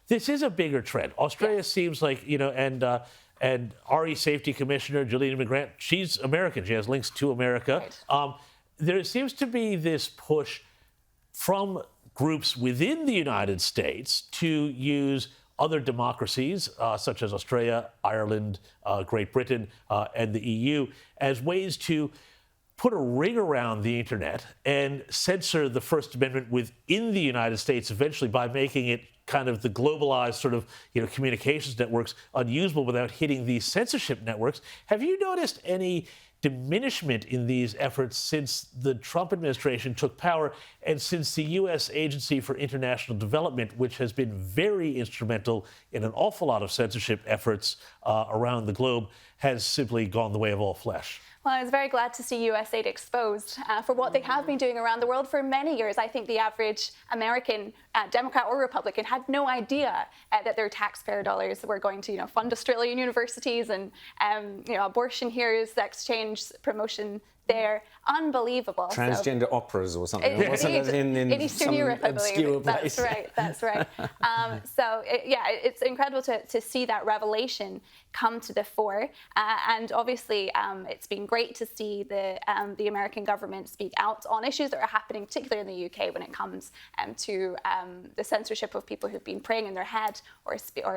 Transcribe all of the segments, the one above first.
this is a bigger trend. Australia seems like, and RE Safety Commissioner Jelena McGrant, she's American. She has links to America. Right. There seems to be this push from groups within the United States to use other democracies, such as Australia, Ireland, Great Britain, and the EU, as ways to put a ring around the internet and censor the First Amendment within the United States eventually by making it kind of the globalized sort of communications networks unusable without hitting these censorship networks. Have you noticed any diminishment in these efforts since the Trump administration took power and since the U.S. Agency for International Development, which has been very instrumental in an awful lot of censorship efforts around the globe, has simply gone the way of all flesh? Well, I was very glad to see USAID exposed for what they have been doing around the world for many years. I think the average American, Democrat or Republican, had no idea that their taxpayer dollars were going to, fund Australian universities and, abortion here, sex change promotion there. Unbelievable. Transgender operas or something. Wasn't it in Eastern Europe, I believe. Place. That's right. It's incredible to see that revelation come to the fore. And obviously, it's been great to see the American government speak out on issues that are happening, particularly in the UK, when it comes to the censorship of people who've been praying in their head or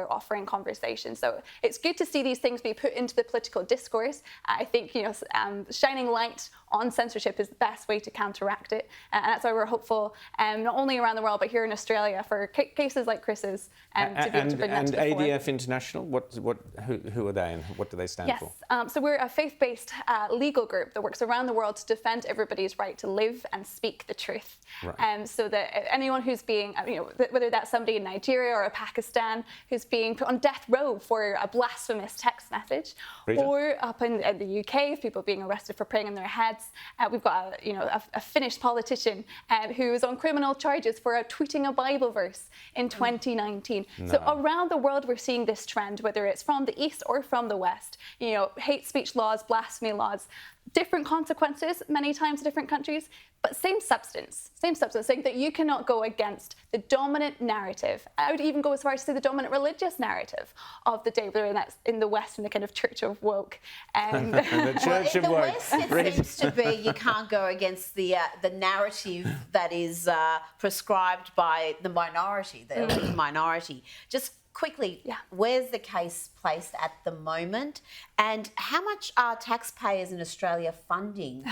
offering conversation. So it's good to see these things be put into the political discourse. I think shining light on censorship is the best way to counteract it, and that's why we're hopeful, not only around the world but here in Australia for cases like Chris's to be able to bring that to the fore. ADF International, who are they and what do they stand for? Yes, so we're a faith-based legal group that works around the world to defend everybody's right to live and speak the truth. Right. So that anyone who's being, whether that's somebody in Nigeria or Pakistan who's being put on death row for a blasphemous text message, or up in the UK, people being arrested for praying in their heads. We've got a Finnish politician who is on criminal charges for tweeting a Bible verse in 2019. No. So around the world, we're seeing this trend, whether it's from the East or from the West. Hate speech laws, blasphemy laws, different consequences many times in different countries, but same substance, saying that you cannot go against the dominant narrative. I would even go as far as to say the dominant religious narrative of the day, whether that's in the West in the kind of Church of Woke. The Church of In the Woke. West, it seems to be you can't go against the narrative that is prescribed by the minority, the elite minority. Just quickly, where's the case placed at the moment, and how much are taxpayers in Australia funding?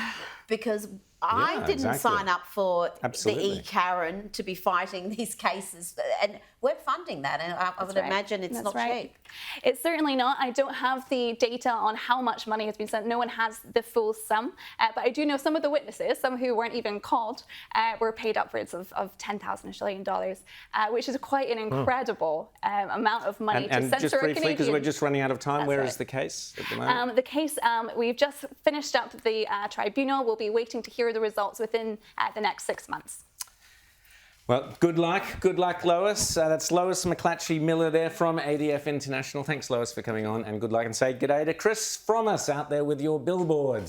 Because I didn't sign up for the E-Karen to be fighting these cases, and we're funding that, and I would imagine it's not cheap. It's certainly not. I don't have the data on how much money has been sent. No one has the full sum, but I do know some of the witnesses, some who weren't even called, were paid upwards of 10,000 Australian dollars, which is quite an incredible amount of money to censor just briefly, a Canadian. because we're just running out of time, where is the case at the moment? The case, we've just finished up the tribunal. We'll be waiting to hear the results within the next 6 months. Well, good luck, Lois. That's Lois McLatchie Miller there from ADF International. Thanks, Lois, for coming on, and good luck. And say g'day to Chris from us out there with your billboards.